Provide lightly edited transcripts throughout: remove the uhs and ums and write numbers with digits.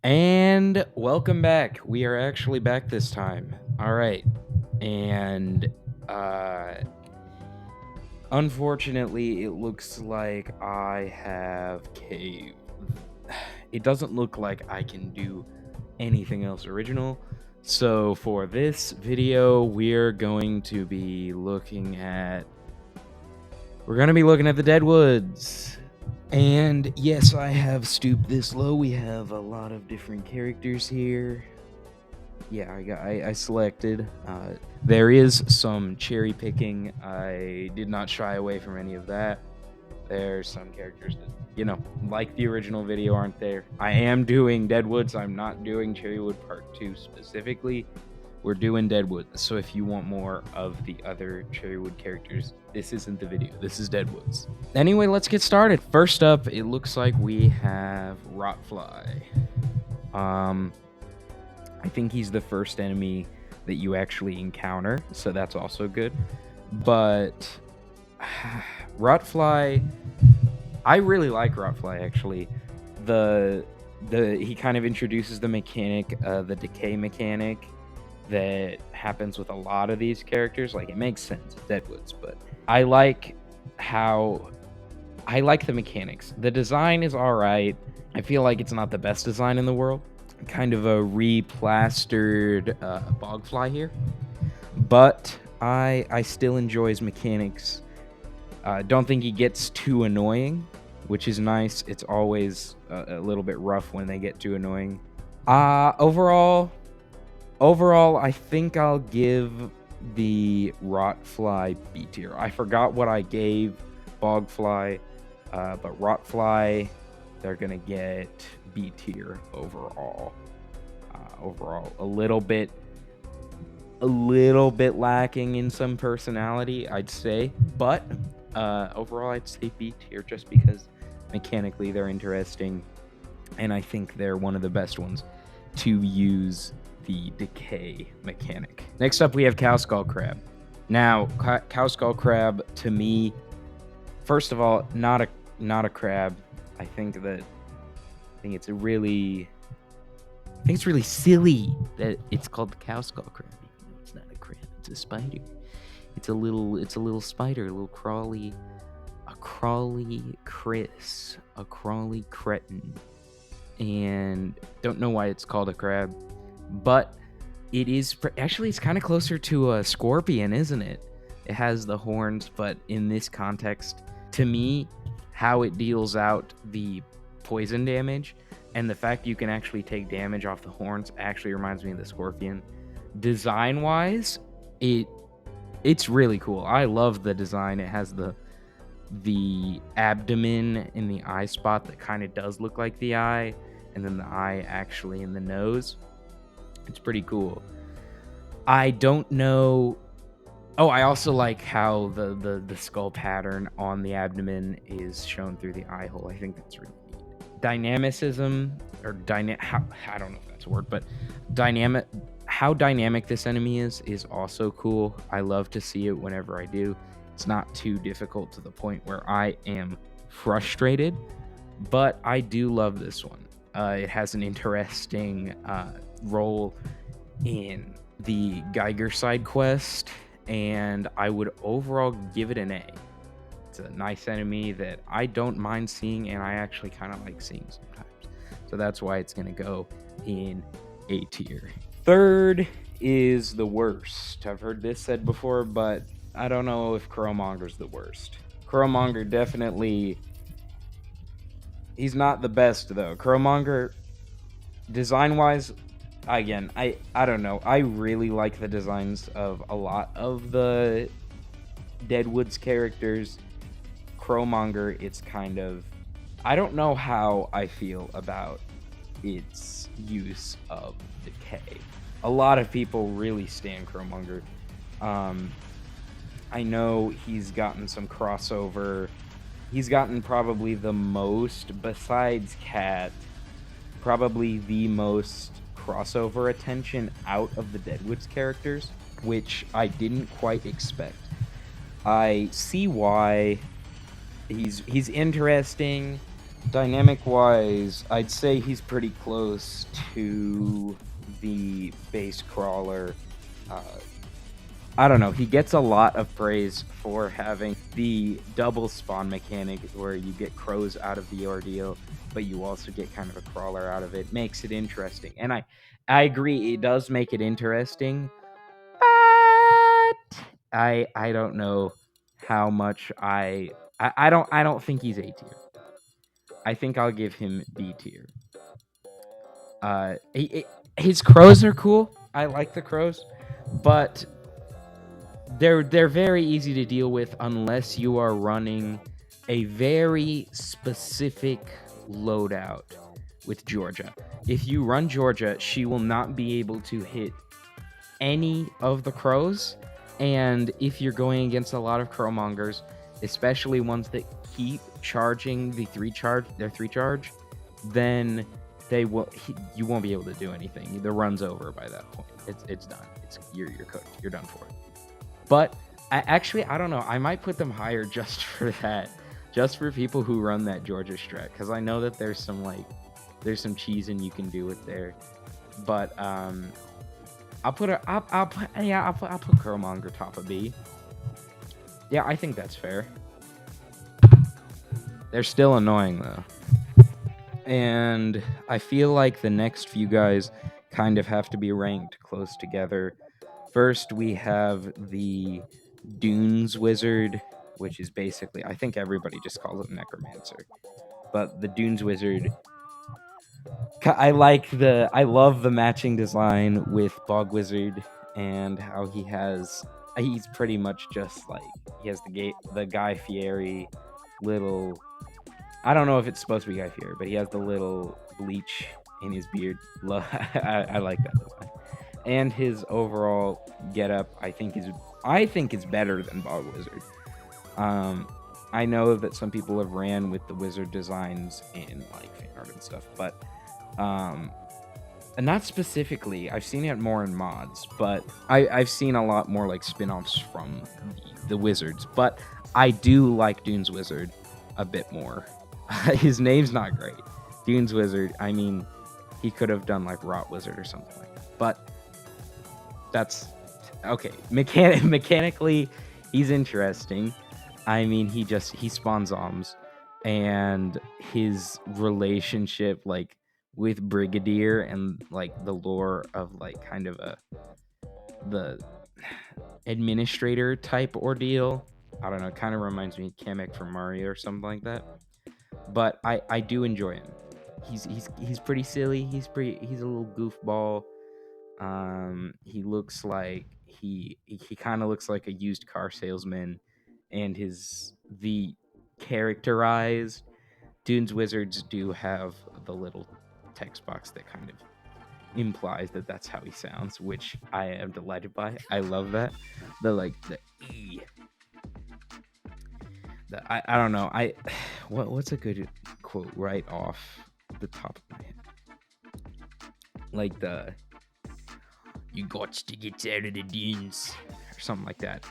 And welcome back. We are actually back this time. All right. And unfortunately, it looks like I have caved. It doesn't look like I can do anything else original. So for this video, we're going to be looking at the DeadWoods. And yes, I have stooped this low. We have a lot of different characters here. Yeah, I selected. There is some cherry picking. I did not shy away from any of that. There's some characters that, like the original video, aren't there. I am doing DeadWoods. I'm not doing Cherrywood Part 2 specifically. We're doing DeadWoods. So if you want more of the other Cherrywood characters, this isn't the video. This is DeadWoods. Anyway, let's get started. First up, it looks like we have Rotfly. I think he's the first enemy that you actually encounter, so that's also good. But Rotfly, I really like Rotfly actually. He kind of introduces the mechanic, the decay mechanic that happens with a lot of these characters. Like, it makes sense, DeadWoods, but I like the mechanics. The design is all right. I feel like it's not the best design in the world. Kind of a replastered Bogfly here, but I still enjoy his mechanics. Don't think he gets too annoying, which is nice. It's always a little bit rough when they get too annoying. Overall, I think I'll give the Rotfly B tier. I forgot what I gave Bogfly, but Rotfly, they're gonna get B tier overall. A little bit lacking in some personality, I'd say, but overall I'd say B tier just because mechanically they're interesting, and I think they're one of the best ones to use the decay mechanic. Next up, we have Cowskull Crab. Now, Cowskull Crab, to me, first of all, not a crab. I think it's really silly that it's called the Cowskull Crab. It's not a crab, it's a spider. It's a little spider, a little crawly cretin. And don't know why it's called a crab, but it is actually, it's kind of closer to a scorpion, isn't it? It has the horns, but in this context, to me, how it deals out the poison damage and the fact you can actually take damage off the horns actually reminds me of the scorpion. Design wise, it's really cool. I love the design. It has the abdomen in the eye spot that kind of does look like the eye, and then the eye actually in the nose. It's pretty cool. I don't know. Oh, I also like how the skull pattern on the abdomen is shown through the eye hole. I think that's really neat. Dynamicism, or I don't know if that's a word, but how dynamic this enemy is also cool. I love to see it whenever I do. It's not too difficult to the point where I am frustrated, but I do love this one. It has an interesting role in the Geiger side quest, and I would overall give it an A. It's a nice enemy that I don't mind seeing, and I actually kind of like seeing sometimes. So that's why it's going to go in A tier. Third is the worst. I've heard this said before, but I don't know if Crowmonger's the worst. Crowmonger definitely... He's not the best, though. Crowmonger, design-wise, again, I don't know. I really like the designs of a lot of the DeadWoods characters. Crowmonger, it's kind of... I don't know how I feel about its use of decay. A lot of people really stand Crowmonger. I know he's gotten some crossover. He's gotten probably the most, besides Cat, probably the most crossover attention out of the DeadWoods characters, which I didn't quite expect. I see why. He's interesting. Dynamic wise, I'd say he's pretty close to the base crawler. I don't know. He gets a lot of praise for having the double spawn mechanic where you get crows out of the ordeal, but you also get kind of a crawler out of it. Makes it interesting. And I agree, it does make it interesting, but I don't know how much I don't think he's A tier. I think I'll give him B tier. His crows are cool. I like the crows, but they're very easy to deal with unless you are running a very specific loadout with Georgia. If you run Georgia, she will not be able to hit any of the crows, and if you're going against a lot of crowmongers, especially ones that keep charging their three charge, then you won't be able to do anything. The run's over by that point. It's done. You're cooked. You're done for. But I don't know. I might put them higher just for that, just for people who run that Georgia strat, because I know that there's some cheesing you can do with there. But I'll put Crowmonger top of B. Yeah, I think that's fair. They're still annoying though. And I feel like the next few guys kind of have to be ranked close together. First, we have the Dunes Wizard, which is basically, I think everybody just calls it Necromancer. But the Dunes Wizard, I love the matching design with Bog Wizard and how he's pretty much just like, he has the Guy Fieri little, I don't know if it's supposed to be Guy Fieri, but he has the little bleach in his beard. I like that design. And his overall getup, I think is better than Bog Wizard. I know that some people have ran with the wizard designs in like fan art and stuff, but and not specifically. I've seen it more in mods, but I've seen a lot more like spin-offs from the wizards. But I do like Dune's Wizard a bit more. His name's not great. Dune's Wizard, I mean, he could have done like Rot Wizard or something like that. But that's okay. Mechanically, he's interesting. I mean, he spawns zombs, and his relationship like with Brigadier and like the lore of like kind of the administrator type ordeal. I don't know. It kind of reminds me of Kamek from Mario or something like that. But I do enjoy him. He's pretty silly. He's a little goofball. He looks like he kind of looks like a used car salesman, and the characterized Dune's Wizards do have the little text box that kind of implies that that's how he sounds, which I am delighted by. I love that. The E. I don't know. What's a good quote right off the top of my head? Like you got to get out of the dunes or something like that.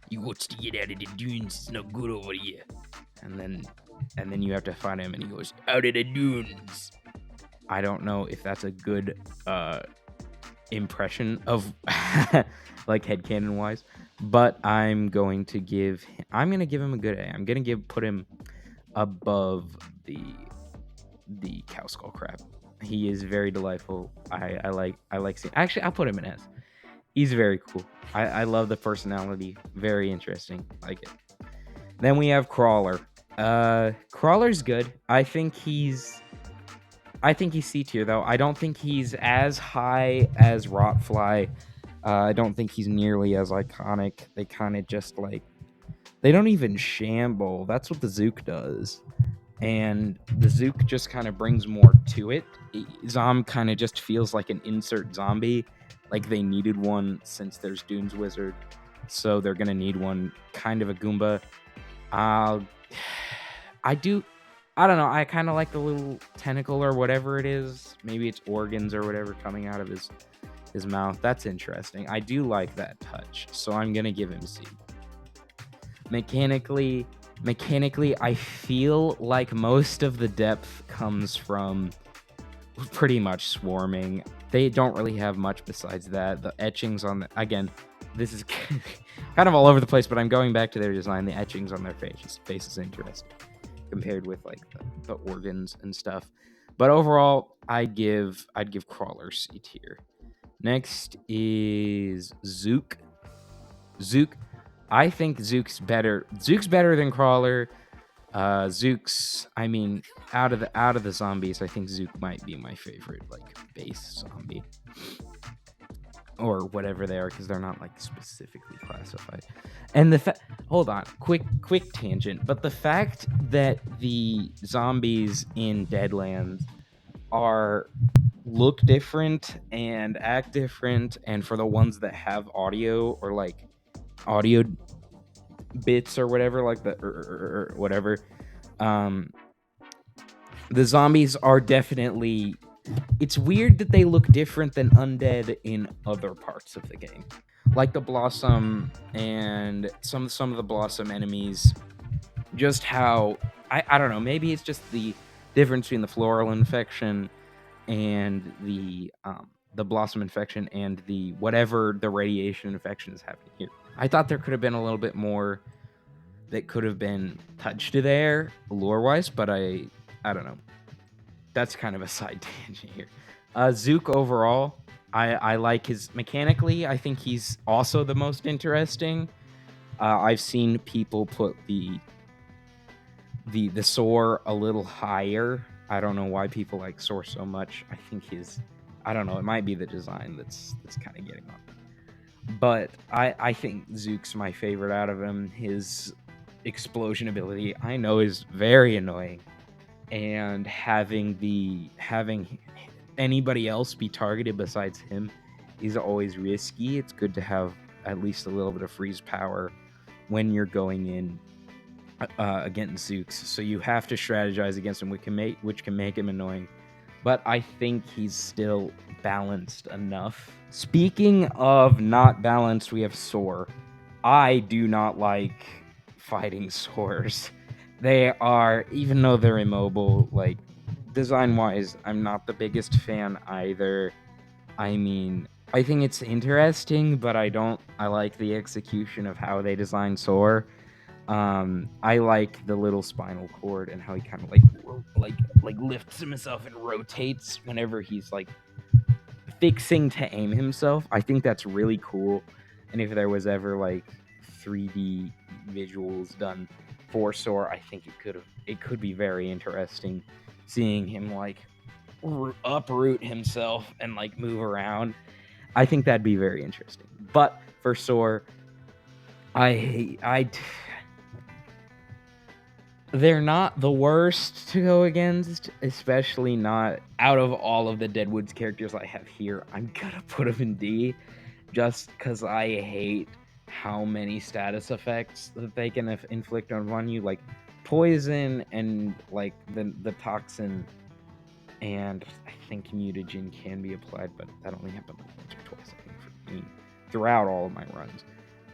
You got to get out of the dunes. It's not good over here. And then you have to find him, and he goes out of the dunes. I don't know if that's a good impression of like headcanon wise, but I'm gonna give him a good A. I'm gonna put him above the cow skull crab. He is very delightful. I like seeing. Actually, I'll put him in S. He's very cool. I love the personality. Very interesting. Like it. Then we have Crawler. Crawler's good. I think he's C tier though. I don't think he's as high as Rotfly. I don't think he's nearly as iconic. They kind of just like, they don't even shamble. That's what the Zook does. And the Zook just kind of brings more to it. Zom kind of just feels like an insert zombie. Like they needed one since there's Dune's Wizard. So they're going to need one, kind of a Goomba. I don't know. I kind of like the little tentacle or whatever it is. Maybe it's organs or whatever coming out of his mouth. That's interesting. I do like that touch. So I'm going to give him C. Mechanically, Mechanically, I feel like most of the depth comes from pretty much swarming. They don't really have much besides that. The etchings on the, again, this is kind of all over the place, but I'm going back to their design. The etchings on their face is interesting compared with like the organs and stuff. But overall, I'd give Crawler C tier. Next is Zook. Zook, I think Zook's better. Zook's better than Crawler. Zook's, I mean, out of the zombies, I think Zook might be my favorite, like, base zombie. Or whatever they are, because they're not like specifically classified. And hold on, quick tangent. But the fact that the zombies in Deadlands look different and act different, and for the ones that have audio or like audio bits or whatever, like the or whatever, the zombies are definitely. It's weird that they look different than undead in other parts of the game, like the Blossom and some of the Blossom enemies. Just how I don't know. Maybe it's just the difference between the floral infection and the Blossom infection and the whatever the radiation infection is happening here. I thought there could have been a little bit more that could have been touched there lore wise, but I don't know. That's kind of a side tangent here. Zook overall, I like his mechanically. I think he's also the most interesting. I've seen people put the Soar a little higher. I don't know why people like Soar so much. I think I don't know. It might be the design that's kind of getting on. But I think Zook's my favorite out of him. His explosion ability, I know, is very annoying. And having anybody else be targeted besides him is always risky. It's good to have at least a little bit of freeze power when you're going in against Zooks. So you have to strategize against him, which can make him annoying. But I think he's still balanced enough. Speaking of not balanced, we have Soar. I do not like fighting Soars. They are, even though they're immobile, like, design-wise, I'm not the biggest fan either. I mean, I think it's interesting, but I like the execution of how they design Soar. I like the little spinal cord and how he kind of like lifts himself and rotates whenever he's like fixing to aim himself. I think that's really cool. And if there was ever like 3D visuals done for Soar, I think it could be very interesting seeing him like uproot himself and like move around. I think that'd be very interesting. But for Soar, they're not the worst to go against, especially not out of all of the DeadWoods characters I have here. I'm gonna put them in D, just because I hate how many status effects that they can inflict on you, like poison and like the toxin, and I think mutagen can be applied, but that only happened like once or twice, I think, for me throughout all of my runs.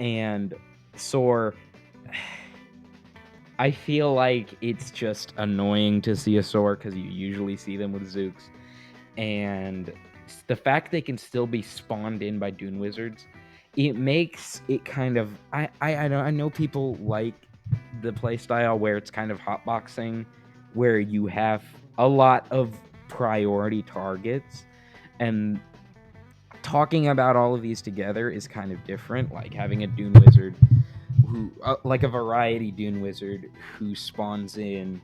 And Soar, I feel like it's just annoying to see a Soar because you usually see them with Zooks, and the fact they can still be spawned in by Dune Wizards, it makes it kind of. I know people like the playstyle where it's kind of hotboxing, where you have a lot of priority targets, and talking about all of these together is kind of different. Like having a Dune Wizard who, like a variety Dune Wizard who spawns in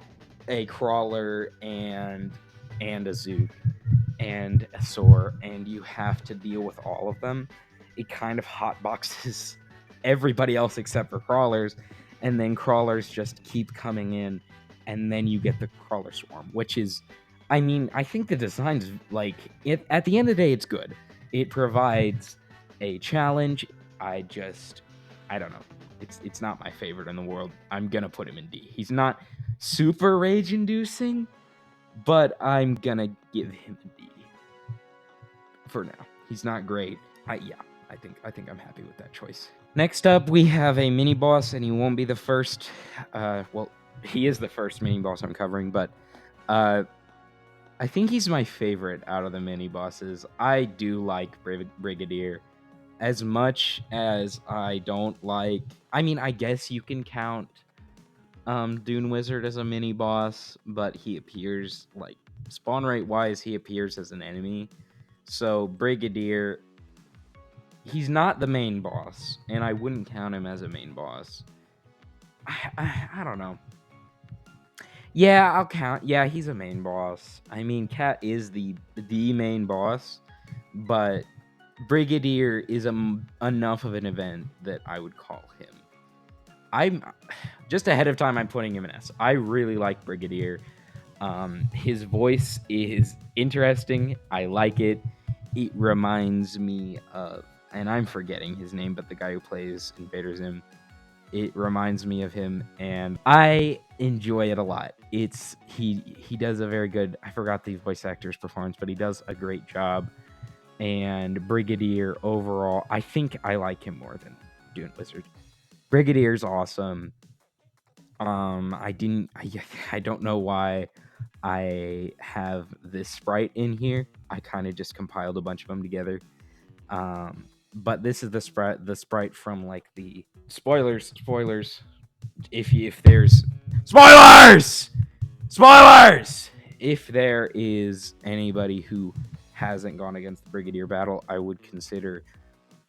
a Crawler and a Zook and a Soar, and you have to deal with all of them. It kind of hotboxes everybody else except for Crawlers, and then Crawlers just keep coming in, and then you get the Crawler Swarm, which is, I mean, I think the design's like, at the end of the day, it's good. It provides a challenge. I don't know. It's not my favorite in the world. I'm gonna put him in D. He's not super rage inducing, but I'm gonna give him a D for now. He's not great. I think I'm happy with that choice. Next up, we have a mini boss, and he won't be the first. Well, he is the first mini boss I'm covering, but I think he's my favorite out of the mini bosses. I do like Brigadier as much as I don't like. I mean, I guess you can count Dune Wizard as a mini boss, but he appears like spawn rate wise, he appears as an enemy. So Brigadier, he's not the main boss, and I wouldn't count him as a main boss. I don't know. Yeah, I'll count. Yeah, he's a main boss. I mean, Cat is the main boss, but Brigadier is enough of an event that I would call him. I'm just ahead of time. I'm putting him in S. I really like Brigadier. His voice is interesting. I like it. It reminds me of, and I'm forgetting his name, but the guy who plays Invader Zim. It reminds me of him, and I enjoy it a lot. He does a very good. I forgot the voice actor's performance, but he does a great job. And Brigadier overall, I think I like him more than Dune Wizard. Brigadier's awesome. I didn't. I don't know why I have this sprite in here. I kind of just compiled a bunch of them together. But this is the sprite from like the spoilers. If there's spoilers, if there is anybody who hasn't gone against the Brigadier battle, I would consider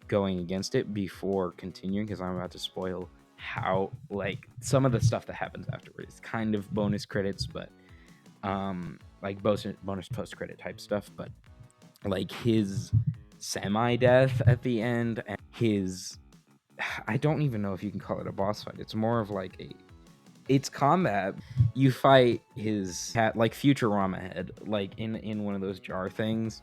going against it before continuing, because I'm about to spoil how like some of the stuff that happens afterwards. Kind of bonus credits, but like bonus post credit type stuff, but like his semi-death at the end, and his, I don't even know if you can call it a boss fight. It's more of like it's combat. You fight his cat like Futurama head, like in one of those jar things,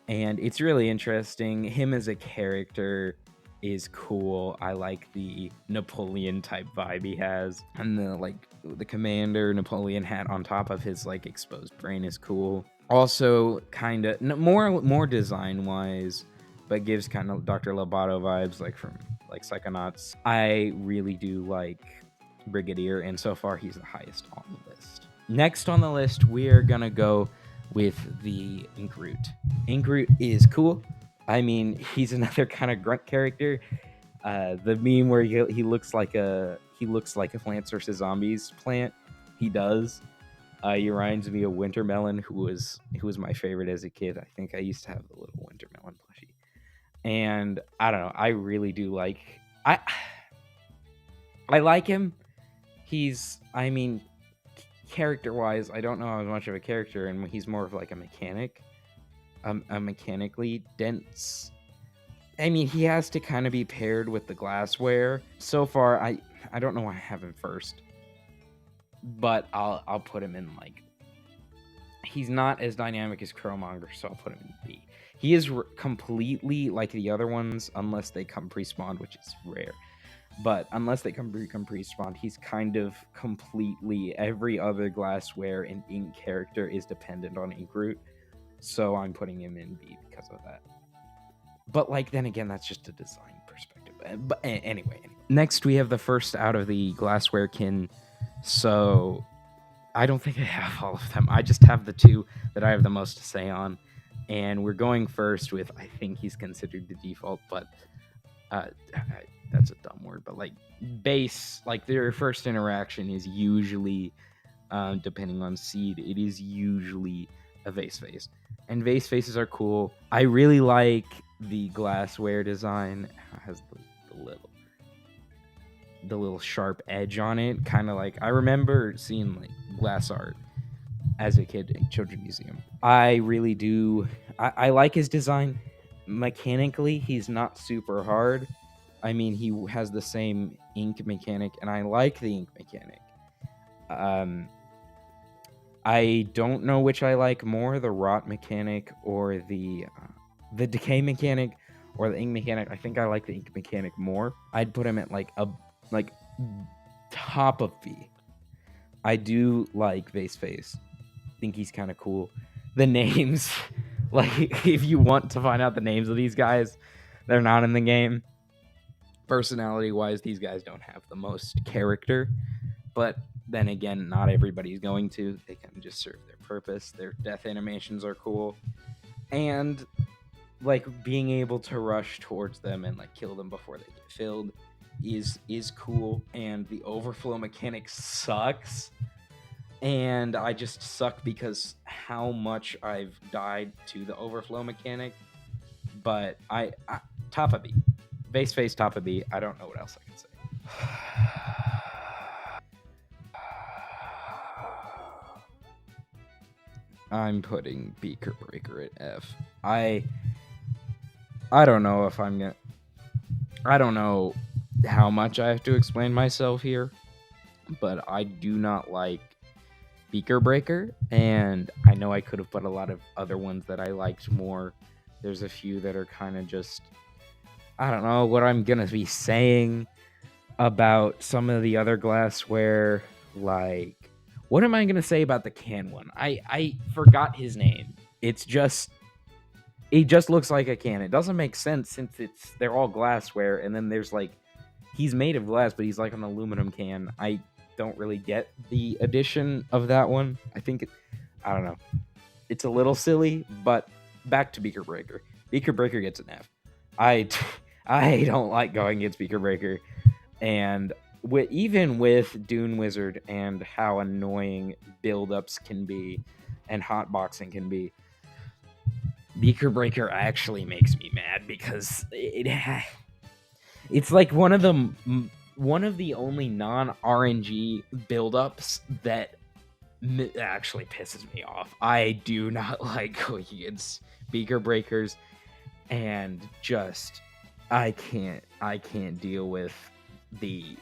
and it's really interesting. Him as a character is cool. I like the Napoleon type vibe he has, and the commander Napoleon hat on top of his like exposed brain is cool. Also, kind of more design wise, but gives kind of Dr. Lobato vibes, like from like Psychonauts. I really do like Brigadier, and so far he's the highest on the list. Next on the list, we're gonna go with the Inkroot. Inkroot is cool. I mean, he's another kind of grunt character. The meme where he looks like a Plants vs Zombies plant. He does. He reminds me of Wintermelon, who was my favorite as a kid. I think I used to have the little Wintermelon plushie, and I don't know. I really do like. I like him. I mean, character wise, I don't know how much of a character, and he's more of like a mechanic, a mechanically dense. I mean, he has to kind of be paired with the glassware. So far, I don't know why I have him first, but I'll put him in like. He's not as dynamic as Crowmonger, so I'll put him in B. He is completely like the other ones, unless they come pre-spawned, which is rare. But unless they come pre-spawned, he's kind of completely every other glassware and ink character is dependent on Inkroot. So I'm putting him in B because of that. But like then again, that's just a design perspective. But anyway. Next we have the first out of the glassware kin. So I don't think I have all of them. I just have the two that I have the most to say on. And we're going first with, I think he's considered the default, but that's a dumb word, but like base, like their first interaction is usually, depending on seed, it is usually a vase face. And vase faces are cool. I really like the glassware design. It has the little sharp edge on it, kind of like I remember seeing like glass art as a kid in Children's Museum. I really do. I like his design. Mechanically, he's not super hard. I mean, he has the same ink mechanic, and I like the ink mechanic. I don't know which I like more, the rot mechanic or the decay mechanic or the ink mechanic. I think I like the ink mechanic more. I'd put him at like top of B. I do like Vase Face. I think he's kind of cool. The names, like if you want to find out the names of these guys, they're not in the game. personality-wise, these guys don't have the most character. But then again, not everybody's going to. They can just serve their purpose. Their death animations are cool. And like being able to rush towards them and like kill them before they get filled is cool. And the overflow mechanic sucks. And I just suck because how much I've died to the overflow mechanic. But I top of B. Base face top of B. I don't know what else I can say. I'm putting Beaker Breaker at F. I don't know if I'm gonna. I don't know how much I have to explain myself here, but I do not like Beaker Breaker, and I know I could have put a lot of other ones that I liked more. There's a few that are kind of just. I don't know what I'm gonna be saying about some of the other glassware, like. What am I gonna say about the can one? I forgot his name. It just looks like a can. It doesn't make sense since they're all glassware, and then there's like he's made of glass, but he's like an aluminum can. I don't really get the addition of that one. I don't know. It's a little silly, but back to Beaker Breaker. Beaker Breaker gets an F. I don't like going against Beaker Breaker, and even with Dune Wizard and how annoying buildups can be and hotboxing can be, Beaker Breaker actually makes me mad because it's like one of the only non-RNG buildups that actually pisses me off. I do not like going against Beaker Breakers, and just I can't deal with the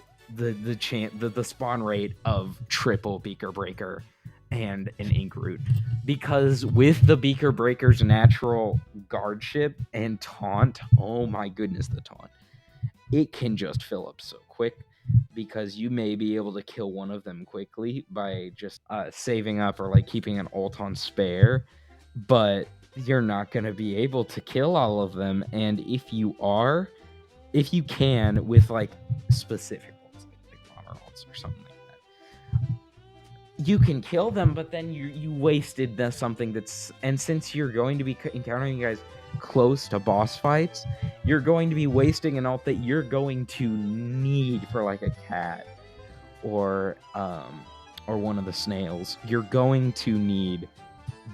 spawn rate of triple Beaker Breaker and an Ink Root, because with the Beaker Breaker's natural guardship and taunt, oh my goodness, the taunt, it can just fill up so quick, because you may be able to kill one of them quickly by just saving up or like keeping an ult on spare, but you're not going to be able to kill all of them. And if you can with like specific ults, like bomber ults or something like that, you can kill them, but then you wasted something that's, and since you're going to be encountering you guys close to boss fights, you're going to be wasting an ult that you're going to need for like a cat or one of the snails. You're going to need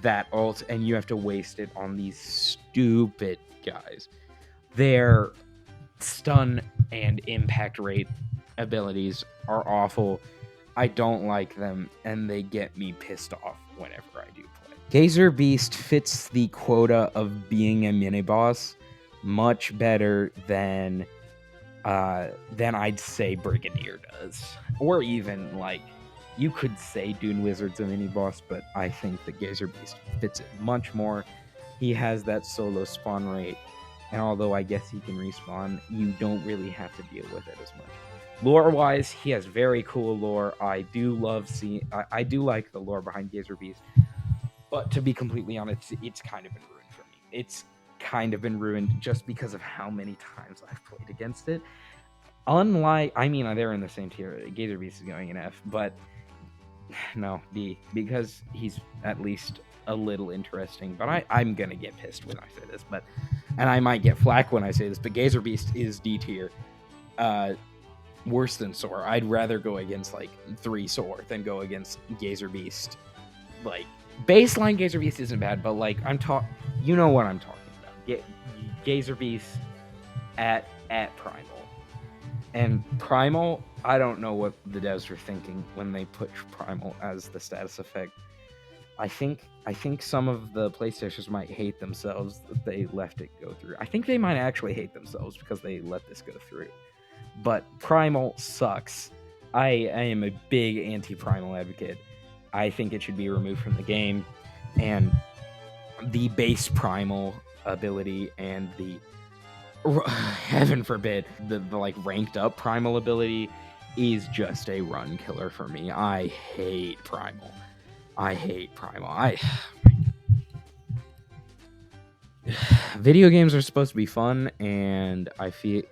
that ult, and you have to waste it on these stupid guys. Their stun and impact rate abilities are awful. I don't like them, and they get me pissed off whenever I do play. Gazer Beast fits the quota of being a mini boss much better than I'd say Brigadier does, or even like you could say Dune Wizard's a mini boss, but I think the Gazer Beast fits it much more. He has that solo spawn rate, and although I guess he can respawn, you don't really have to deal with it as much. Lore-wise, he has very cool lore. I do like the lore behind Gazer Beast, but to be completely honest, it's kind of been ruined for me. It's kind of been ruined just because of how many times I've played against it. They're in the same tier. Gazer Beast is going in F, but no, B, because he's at least a little interesting. But I'm gonna get pissed when I say this, and I might get flack when I say this, but Gazer Beast is D tier. Worse than Soar. I'd rather go against like 3 Soar than go against Gazer Beast. Like baseline Gazer Beast isn't bad, but like you know what I'm talking about. Gazer Beast at Primal. And Primal, I don't know what the devs were thinking when they put Primal as the status effect. I think some of the PlayStations might hate themselves that they left it go through. I think they might actually hate themselves because they let this go through. But Primal sucks. I am a big anti-Primal advocate. I think it should be removed from the game. And the base Primal ability and the heaven forbid the like ranked up Primal ability is just a run killer for me. I hate Primal. Video games are supposed to be fun, and I feel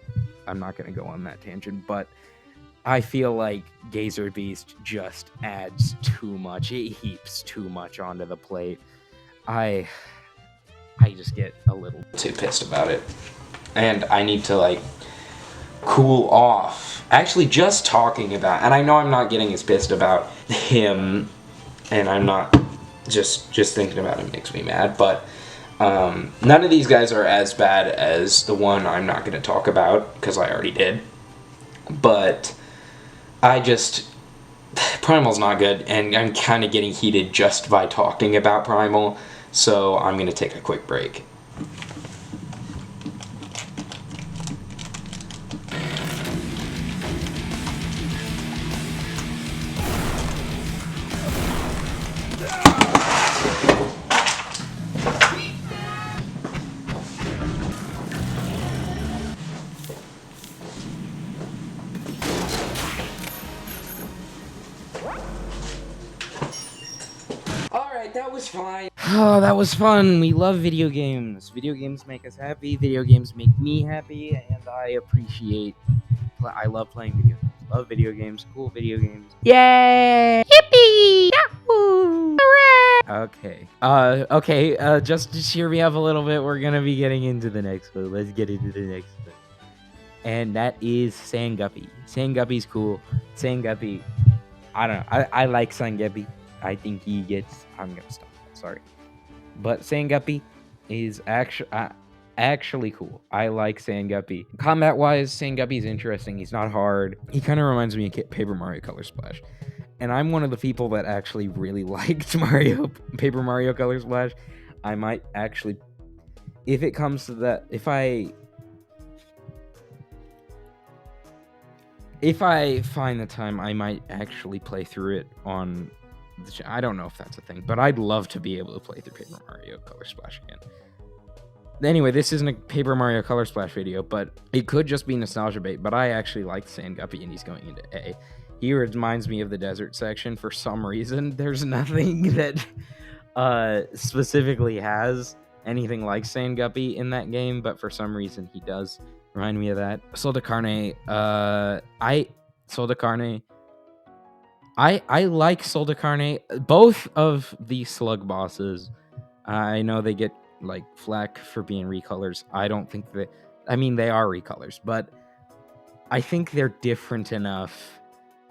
I'm not gonna go on that tangent, but I feel like Gazer Beast just adds too much. It heaps too much onto the plate. I just get a little too pissed about it, and I need to like cool off. Actually, just talking about, and I know I'm not getting as pissed about him, and I'm not just thinking about him makes me mad, but none of these guys are as bad as the one I'm not going to talk about because I already did. But I just Primal's not good, and I'm kind of getting heated just by talking about Primal, so I'm going to take a quick break. Alright, that was fine. Oh, that was fun. We love video games. Video games make us happy. Video games make me happy, and I love playing video games. Love video games. Cool video games. Yay! Yippee! Yahoo! Hooray! Okay. Just to cheer me up a little bit, we're gonna be getting into the next one. Let's get into the next one. And that is Sanguppy. Sanguppy's cool. Sanguppy, I don't know. I like Sanguppy. I think he gets. I'm gonna stop. Sorry, but Sanguppy is actually cool. I like Sanguppy. Combat wise, Sanguppy's interesting. He's not hard. He kind of reminds me of Paper Mario Color Splash, and I'm one of the people that actually really liked Paper Mario Color Splash. I might actually, if it comes to that, if I find the time, I might actually play through it on I don't know if that's a thing, but I'd love to be able to play through Paper Mario Color Splash again. Anyway, this isn't a Paper Mario Color Splash video, but it could just be nostalgia bait, but I actually like Sanguppy, and he's going into A. He reminds me of the desert section for some reason. There's nothing that specifically has anything like Sanguppy in that game, but for some reason he does remind me of that. Sol de Carne, Sol de Carne, I like Sol de Carne. Both of the slug bosses, I know they get like flack for being recolors. I don't think that. I mean, they are recolors, but I think they're different enough,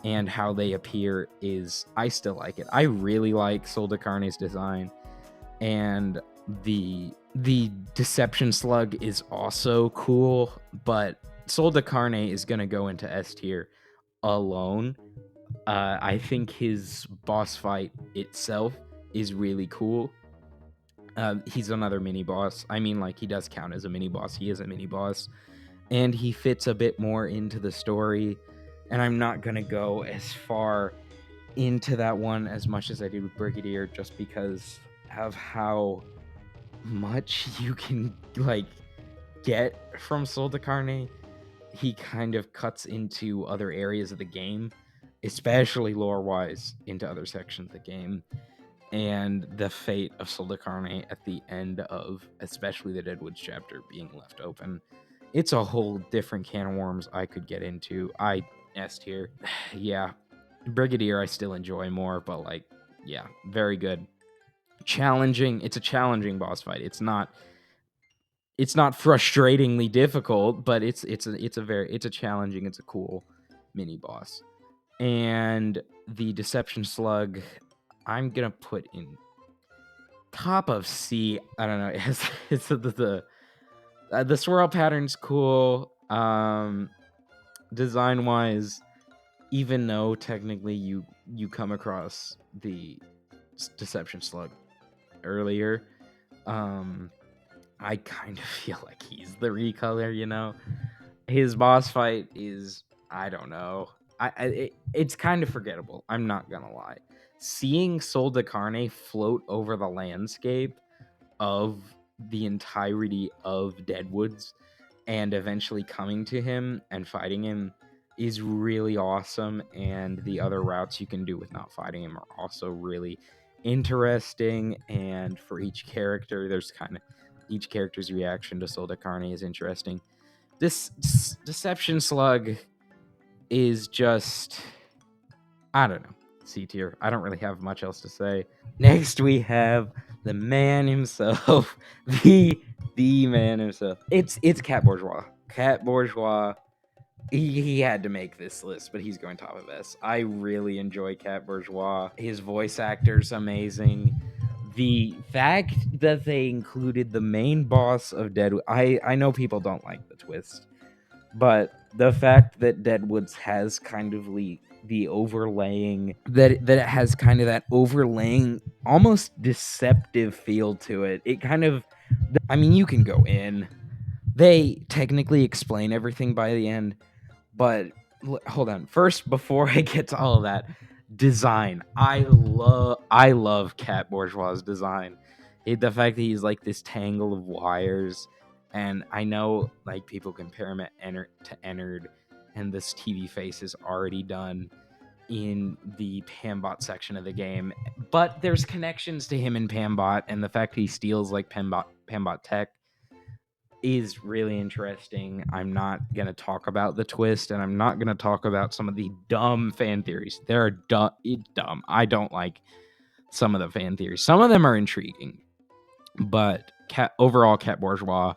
and how they appear is. I still like it. I really like Sol de Carne's design, and the Deception Slug is also cool. But Sol de Carne is gonna go into S tier alone. I think his boss fight itself is really cool. He's another mini boss. I mean, like, he does count as a mini boss. He is a mini boss. And he fits a bit more into the story. And I'm not going to go as far into that one as much as I did with Brigadier, just because of how much you can, like, get from Sol de Carne. He kind of cuts into other areas of the game, especially lore-wise, into other sections of the game. And the fate of Sol de Carne at the end of, especially the DeadWoods chapter, being left open. It's a whole different can of worms I could get into. I S tier. Yeah. Brigadier I still enjoy more, but like, yeah, very good. Challenging. It's a challenging boss fight. It's not frustratingly difficult, but it's a challenging, it's a cool mini boss. And the Deception Slug, I'm gonna put in top of C. I don't know. It's the swirl pattern's cool. Design wise, even though technically you come across the Deception Slug earlier, I kind of feel like he's the recolor, you know? His boss fight is, I don't know. It's kind of forgettable. I'm not gonna lie. Seeing Sol de Carne float over the landscape of the entirety of DeadWoods and eventually coming to him and fighting him is really awesome. And the other routes you can do with not fighting him are also really interesting. And for each character, there's kind of each character's reaction to Sol de Carne is interesting. This Deception Slug is just, I don't know, C tier. I don't really have much else to say. Next we have the man himself, the man himself. It's Cat Bourgeois. Cat Bourgeois. He had to make this list, but he's going top of S. I really enjoy Cat Bourgeois. His voice actor's amazing. The fact that they included the main boss of DeadWoods, I know people don't like the twist, but the fact that DeadWoods has kind of the overlaying, that it has kind of that overlaying, almost deceptive feel to it. It kind of, I mean, you can go in. They technically explain everything by the end, but hold on. First, before I get to all of that, design. I love Cat Bourgeois' design. The fact that he's like this tangle of wires, and I know like people compare him to Ennard, and this TV face is already done in the Pambot section of the game, but there's connections to him in Pambot, and the fact he steals like Pambot tech is really interesting. I'm not going to talk about the twist, and I'm not going to talk about some of the dumb fan theories. They're dumb. I don't like some of the fan theories. Some of them are intriguing, but overall, Cat Bourgeois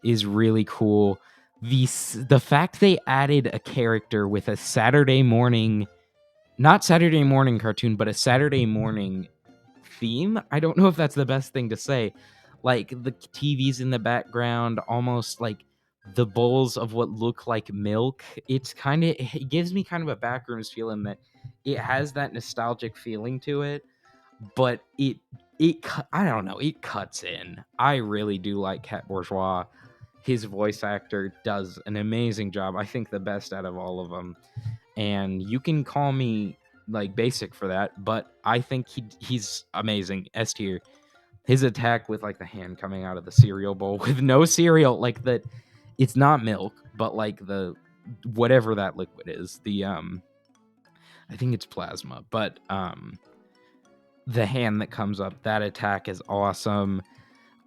is really cool. The fact they added a character with a Saturday morning, not Saturday morning cartoon, but a Saturday morning theme. I don't know if that's the best thing to say. Like the TVs in the background, almost like the bowls of what look like milk. It gives me kind of a Backrooms feeling, that it has that nostalgic feeling to it, but I don't know, it cuts in. I really do like Cat Bourgeois. His voice actor does an amazing job. I think the best out of all of them. And you can call me like basic for that, but I think he's amazing. S tier. His attack with like the hand coming out of the cereal bowl with no cereal, like that, it's not milk, but like the whatever that liquid is, the I think it's plasma, but the hand that comes up, that attack is awesome.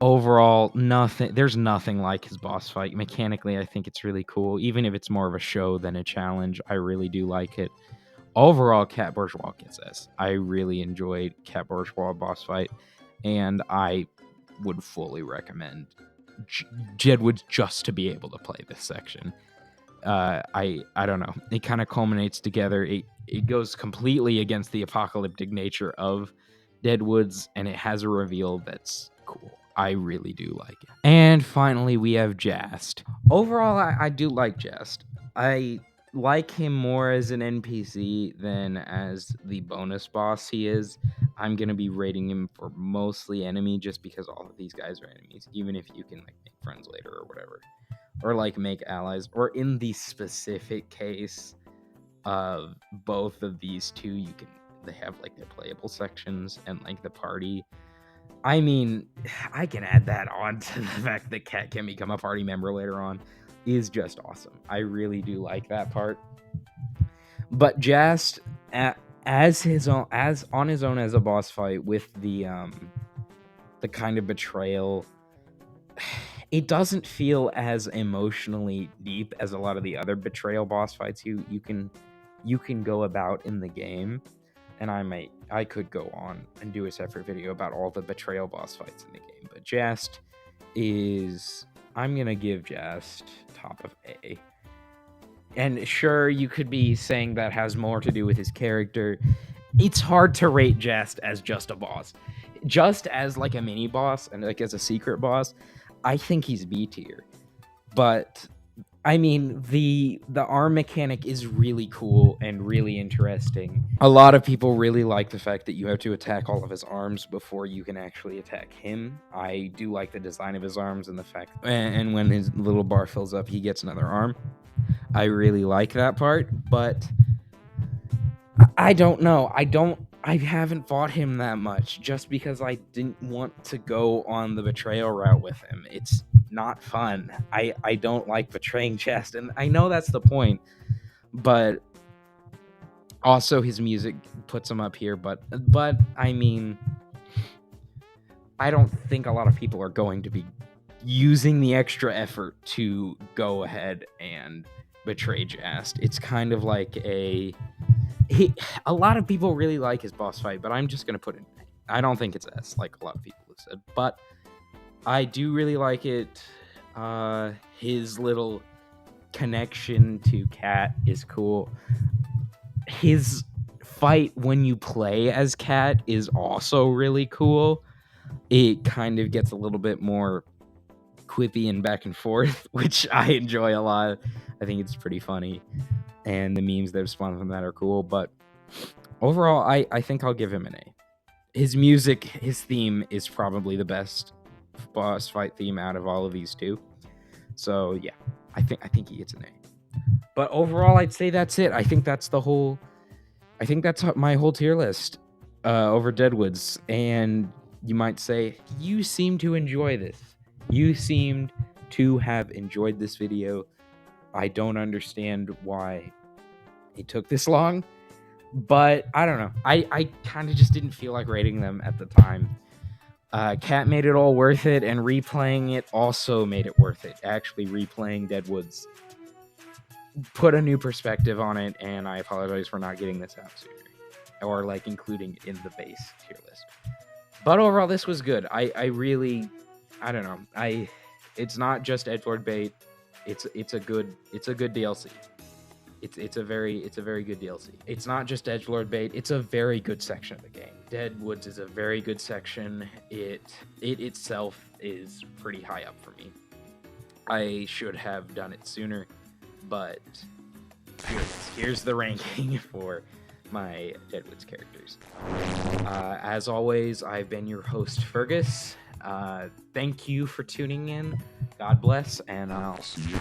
Overall, there's nothing like his boss fight. Mechanically, I think it's really cool. Even if it's more of a show than a challenge, I really do like it. Overall, Cat Bourgeois gets S. I really enjoyed Cat Bourgeois boss fight, and I would fully recommend DeadWoods just to be able to play this section. I don't know. It kind of culminates together. It goes completely against the apocalyptic nature of DeadWoods, and it has a reveal that's cool. I really do like it. And finally, we have Jast. Overall, I do like Jast. I like him more as an NPC than as the bonus boss he is. I'm going to be rating him for mostly enemy, just because all of these guys are enemies, even if you can like make friends later or whatever, or like make allies, or in the specific case of both of these two, they have like their playable sections and like the party. I mean, I can add that on to the fact that Cat can become a party member later on is just awesome. I really do like that part. But Jast as on his own as a boss fight with the kind of betrayal, it doesn't feel as emotionally deep as a lot of the other betrayal boss fights you can go about in the game. And I could go on and do a separate video about all the betrayal boss fights in the game. But Jast I'm gonna give Jast top of A. And sure, you could be saying that has more to do with his character. It's hard to rate Jast as just a boss. Just as like a mini boss and like as a secret boss, I think he's B tier. But I mean, the arm mechanic is really cool and really interesting. A lot of people really like the fact that you have to attack all of his arms before you can actually attack him. I do like the design of his arms and the fact, and when his little bar fills up, he gets another arm. I really like that part, but I don't know. I haven't fought him that much just because I didn't want to go on the betrayal route with him. It's not fun. I don't like betraying Chest, and I know that's the point, but also his music puts him up here, but I mean, I don't think a lot of people are going to be using the extra effort to go ahead and betray Jast. It's kind of like a lot of people really like his boss fight, but I'm just gonna put it. I don't think it's S, like a lot of people have said, but I do really like it. His little connection to Cat is cool. His fight when you play as Cat is also really cool. It kind of gets a little bit more quippy and back and forth, which I enjoy a lot. I think it's pretty funny, and the memes that have spawned from that are cool. But overall, I think I'll give him an A. His music, his theme is probably the best boss fight theme out of all of these two. So yeah, I think he gets an A. But overall, I'd say that's it. I think that's my whole tier list over DeadWoods. And you might say, you seem to enjoy this. You seemed to have enjoyed this video. I don't understand why it took this long, but I don't know. I kind of just didn't feel like rating them at the time. Cat made it all worth it, and replaying it also made it worth it. Actually, replaying DeadWoods put a new perspective on it, and I apologize for not getting this out sooner, or like including it in the base tier list. But overall, this was good. I don't know. It's not just edgelord bait. It's a good DLC. It's a very good DLC. It's not just edgelord bait. It's a very good section of the game. DeadWoods is a very good section. It itself is pretty high up for me. I should have done it sooner, but here's the ranking for my DeadWoods characters. As always, I've been your host, Fergus. Thank you for tuning in. God bless, and I'll see you.